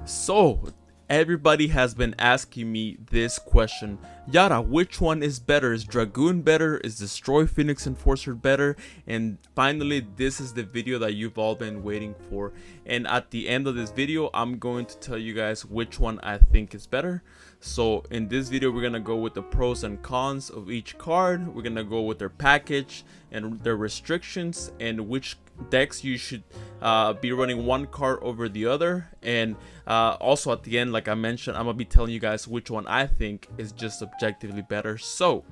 So, everybody has been asking me this question. Yara, which one is better? Is Dragoon better? Is Destroy Phoenix Enforcer better? And finally, this is the video that you've all been waiting for. And at the end of this video, I'm going to tell you guys which one I think is better. So in this video, we're going to go with the pros and cons of each card. We're going to go with their package and their restrictions and which decks you should be running one card over the other. And also at the end, like I mentioned, I'm gonna be telling you guys which one I think is just objectively better. So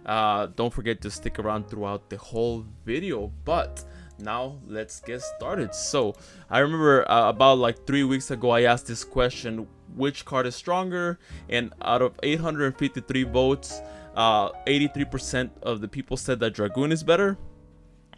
don't forget to stick around throughout the whole video. But now let's get started. So I remember about like 3 weeks ago I asked this question: which card is stronger? And out of 853 votes, 83% of the people said that Dragoon is better,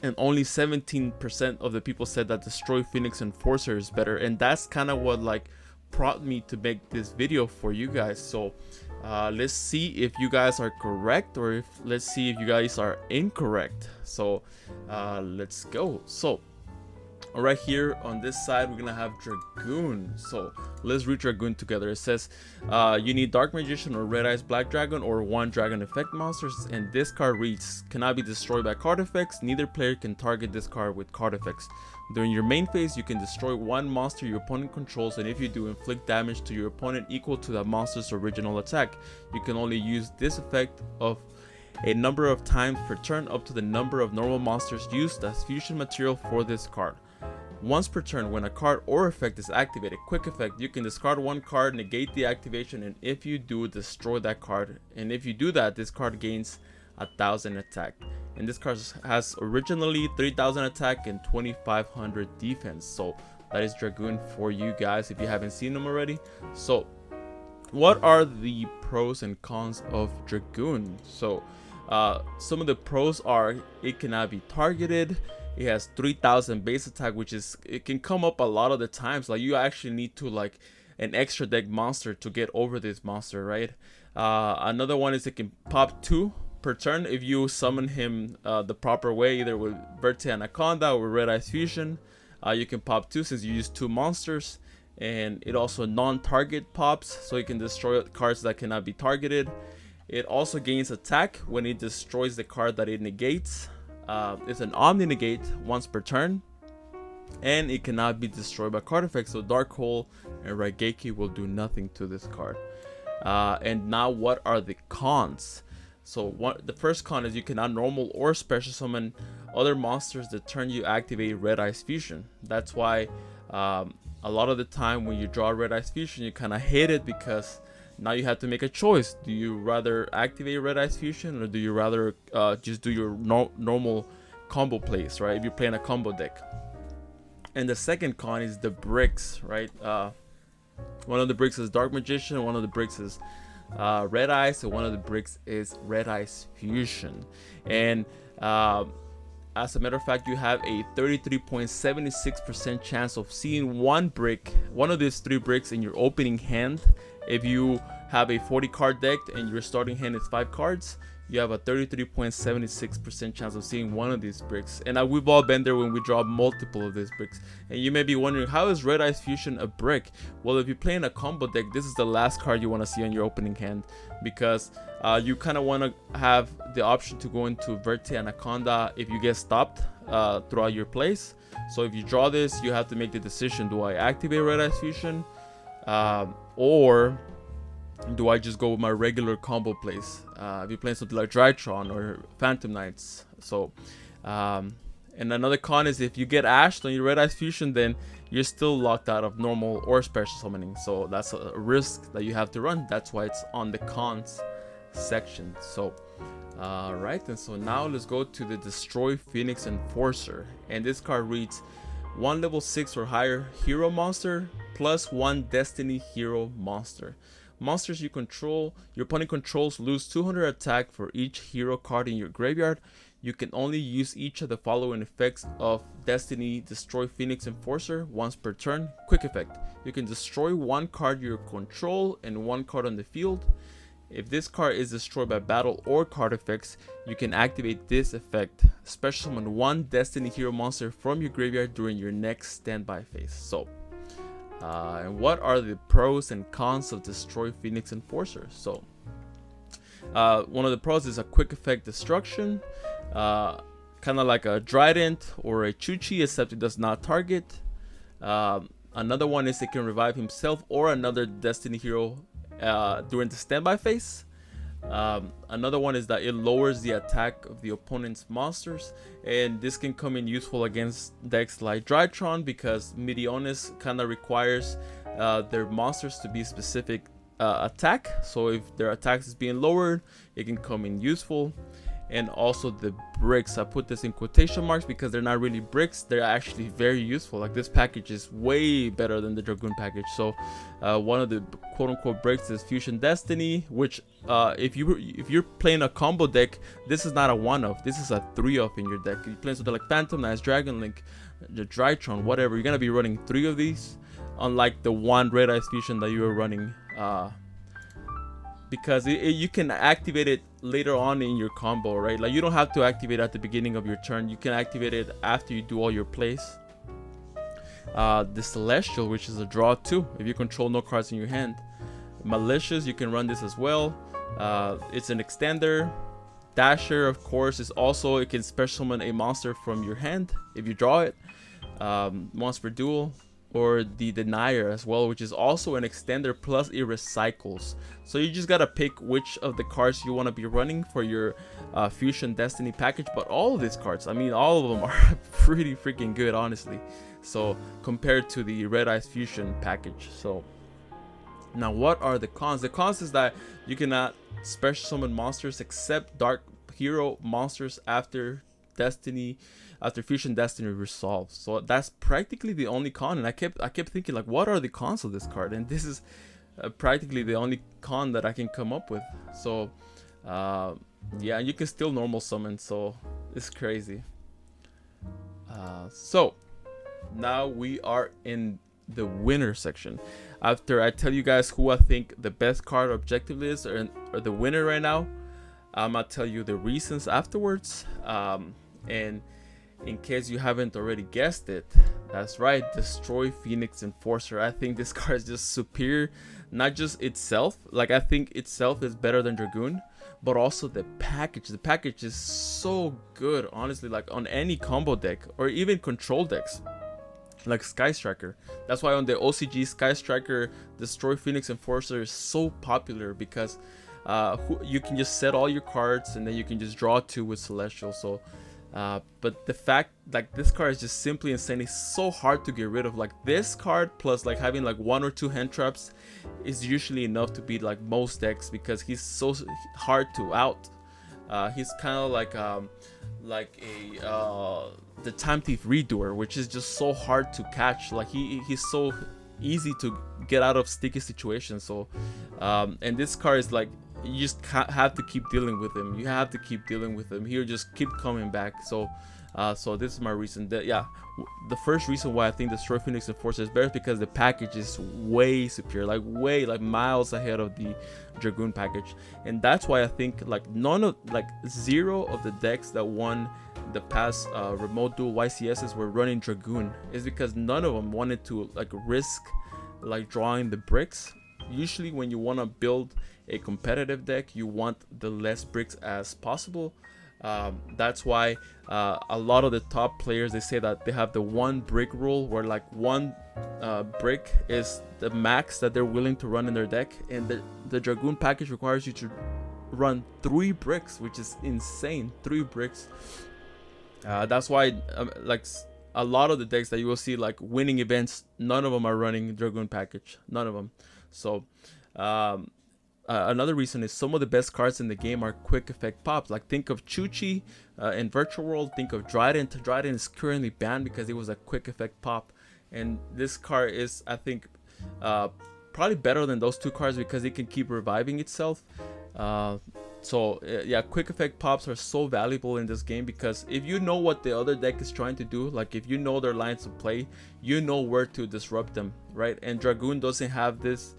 and only 17% of the people said that Destroy Phoenix Enforcer is better. And that's kind of what like prompted me to make this video for you guys. So let's see if you guys are correct, or let's see if you guys are incorrect. So let's go. So right here on this side, we're gonna have Dragoon. So let's read Dragoon together. It says you need Dark Magician or Red Eyes Black Dragon or one Dragon Effect monsters, and this card reads: cannot be destroyed by card effects. Neither player can target this card with card effects. During your main phase, you can destroy one monster your opponent controls, and if you do, inflict damage to your opponent equal to that monster's original attack. You can only use this effect of a number of times per turn, up to the number of normal monsters used as fusion material for this card. Once per turn, when a card or effect is activated, quick effect, you can discard one card, negate the activation, and if you do, destroy that card. And if you do that, this card gains 1000 attack. And this card has originally 3000 attack and 2500 defense. So that is Dragoon for you guys if you haven't seen them already. So what are the pros and cons of Dragoon? So some of the pros are: it cannot be targeted. It has 3000 base attack, which is, it can come up a lot of the times. Like you actually need to like an extra deck monster to get over this monster, right? Another one is it can pop 2 per turn if you summon him the proper way, either with Verte Anaconda or Red Eyes Fusion. You can pop 2 since you use 2 monsters, and it also non-target pops, so you can destroy cards that cannot be targeted. It also gains attack when it destroys the card that it negates. It's an Omni Negate once per turn, and it cannot be destroyed by card effects. So Dark Hole and Raigeki will do nothing to this card. And now, what are the cons? So the first con is you cannot normal or special summon other monsters the turn you activate Red Eyes Fusion. That's why a lot of the time when you draw Red Eyes Fusion, you kind of hate it, because now you have to make a choice. Do you rather activate Red Eyes Fusion, or do you rather just do your normal combo plays, right? If you're playing a combo deck. And the second con is the bricks, right? One of the bricks is Dark Magician, one of the bricks is Red Eyes, and one of the bricks is Red Eyes Fusion. And as a matter of fact, you have a 33.76% chance of seeing one of these 3 bricks in your opening hand. If you have a 40 card deck and your starting hand is 5 cards, you have a 33.76% chance of seeing one of these bricks. And we've all been there when we draw multiple of these bricks. And you may be wondering, how is Red Eyes Fusion a brick? Well, if you're playing a combo deck, this is the last card you want to see on your opening hand, because you kind of want to have the option to go into Verte Anaconda if you get stopped throughout your plays. So if you draw this, you have to make the decision: do I activate Red Eyes Fusion, or do I just go with my regular combo plays? If you're playing something like Drytron or Phantom Knights. So and another con is if you get ashed on your Red Eyes Fusion, then you're still locked out of normal or special summoning. So that's a risk that you have to run. That's why it's on the cons section. So right, and so now let's go to the Destroy Phoenix Enforcer. And this card reads: one level 6 or higher hero monster plus 1 Destiny hero monster. Monsters you control, your opponent controls, lose 200 attack for each hero card in your graveyard. You can only use each of the following effects of Destiny Destroy Phoenix Enforcer once per turn. Quick effect: you can destroy one card you control and one card on the field. If this card is destroyed by battle or card effects, you can activate this effect: special summon one Destiny hero monster from your graveyard during your next standby phase. So And what are the pros and cons of Destroy Phoenix Enforcer? So one of the pros is a quick effect destruction, kind of like a Trident or a Chuchi, except it does not target. Another one is it can revive himself or another Destiny hero during the standby phase. Another one is that it lowers the attack of the opponent's monsters, and this can come in useful against decks like Drytron because Midionis kind of requires their monsters to be specific attack. So if their attack is being lowered, it can come in useful. And also the bricks, I put this in quotation marks because they're not really bricks, they're actually very useful. Like this package is way better than the Dragoon package. So one of the quote-unquote bricks is Fusion Destiny, which if you're playing a combo deck, this is not a 1-of, this is a 3-of in your deck. You're playing something like Phantom Knights, Dragon Link, the Drytron, whatever, you're gonna be running 3 of these, unlike the one Red Eyes Fusion that you were running, because you can activate it later on in your combo, right? Like you don't have to activate at the beginning of your turn, you can activate it after you do all your plays. The Celestial, which is a draw 2 if you control no cards in your hand. Malicious, you can run this as well. It's an extender. Dasher, of course, is also, it can special summon a monster from your hand if you draw it. Once per duel. Or the Denier as well, which is also an extender, plus it recycles. So you just gotta pick which of the cards you want to be running for your Fusion Destiny package. But all of these cards, I mean, all of them are pretty freaking good, honestly. So compared to the Red Eyes Fusion package. So now what are the cons? The cons is that you cannot special summon monsters except Dark Hero monsters after Fusion Destiny resolves. So that's practically the only con, and I kept thinking, like, what are the cons of this card? And this is practically the only con that I can come up with. So yeah, you can still normal summon, so it's crazy. So now we are in the winner section. After I tell you guys who I think the best card objectively is, or the winner right now, I'm gonna tell you the reasons afterwards. And in case you haven't already guessed it, that's right, Destroy Phoenix Enforcer. I think this card is just superior, not just itself, like I think itself is better than Dragoon, but also the package. The package is so good, honestly, like on any combo deck or even control decks like Sky Striker. That's why on the OCG, Sky Striker Destroy Phoenix Enforcer is so popular, because you can just set all your cards and then you can just draw 2 with Celestial. So but the fact, like, this card is just simply insane. It's so hard to get rid of. Like, this card plus like having like 1 or 2 hand traps is usually enough to beat like most decks, because he's so hard to out. He's kind of like the Time Thief Redoer, which is just so hard to catch. Like he's so easy to get out of sticky situations. So and this card is like, you just have to keep dealing with him. You have to keep dealing with him. He'll just keep coming back. So so this is my reason. That, yeah, the first reason why I think Destroy Phoenix Enforcer is better is because the package is way superior, like miles ahead of the Dragoon package. And that's why I think like zero of the decks that won the past remote duel YCSs were running Dragoon, is because none of them wanted to like risk like drawing the bricks. Usually when you want to build a competitive deck, you want the less bricks as possible. That's why a lot of the top players, they say that they have the 1 brick rule, where like 1 brick is the max that they're willing to run in their deck, and the Dragoon package requires you to run 3 bricks, which is insane. 3 bricks. That's why like a lot of the decks that you will see like winning events, none of them are running Dragoon package, none of them. So another reason is some of the best cards in the game are quick effect pops. Like, think of Chuchi in Virtual World, think of Trident. Trident is currently banned because it was a quick effect pop, and this card is, I think, probably better than those 2 cards because it can keep reviving itself. So yeah, quick effect pops are so valuable in this game, because if you know what the other deck is trying to do, like if you know their lines of play, you know where to disrupt them, right? And Dragoon doesn't have this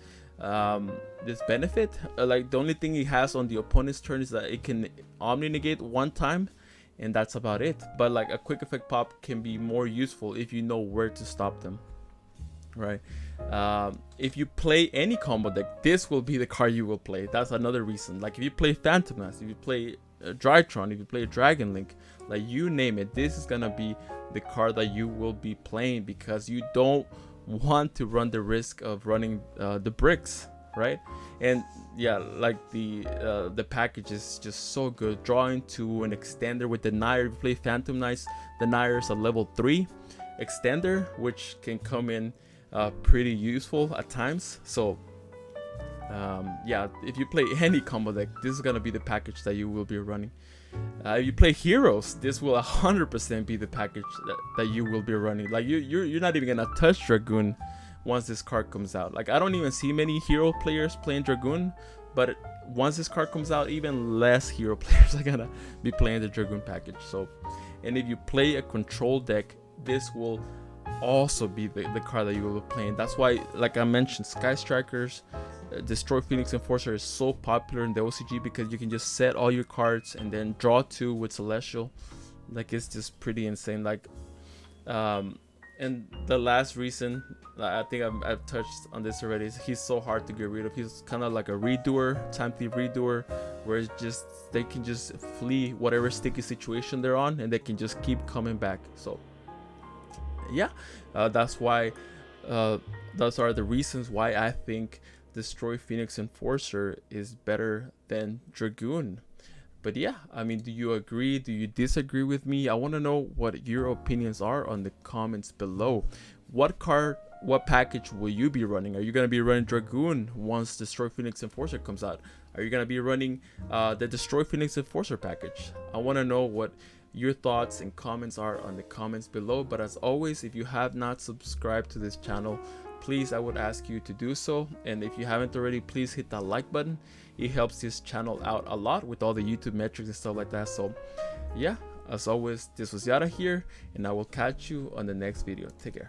this benefit. Like, the only thing it has on the opponent's turn is that it can omni negate 1 time, and that's about it. But like a quick effect pop can be more useful if you know where to stop them, right? if you play any combo deck, this will be the card you will play. That's another reason. Like if you play Phantom Mask, if you play Drytron, if you play Dragon Link, like you name it, this is gonna be the card that you will be playing, because you don't want to run the risk of running the bricks, right? And yeah, like the package is just so good. Drawing to an extender with the Nair. If you play Phantom Knights, the Nair is a level 3 extender, which can come in pretty useful at times. So yeah, if you play any combo deck, this is gonna be the package that you will be running. If you play heroes, this will 100% be the package that you will be running. Like you're not even gonna touch Dragoon once this card comes out. Like I don't even see many hero players playing Dragoon, but once this card comes out, even less hero players are gonna be playing the Dragoon package. So, and if you play a control deck, this will also be the card that you will be playing. That's why, like I mentioned, Sky Strikers, Destroy Phoenix Enforcer is so popular in the OCG, because you can just set all your cards and then draw 2 with Celestial. Like it's just pretty insane. Like and the last reason, I think I've touched on this already, is he's so hard to get rid of. He's kind of like a redoer, time thief redoer, where it's just they can just flee whatever sticky situation they're on, and they can just keep coming back. So yeah, that's why those are the reasons why I think Destroy Phoenix Enforcer is better than Dragoon. But yeah, I mean, do you agree? Do you disagree with me? I want to know what your opinions are on the comments below. What package will you be running? Are you going to be running Dragoon once Destroy Phoenix Enforcer comes out? Are you going to be running the Destroy Phoenix Enforcer package? I want to know what your thoughts and comments are on the comments below. But as always, if you have not subscribed to this channel, please, I would ask you to do so. And if you haven't already, please hit that like button. It helps this channel out a lot with all the YouTube metrics and stuff like that. So yeah, as always, this was Yara here, and I will catch you on the next video. Take care.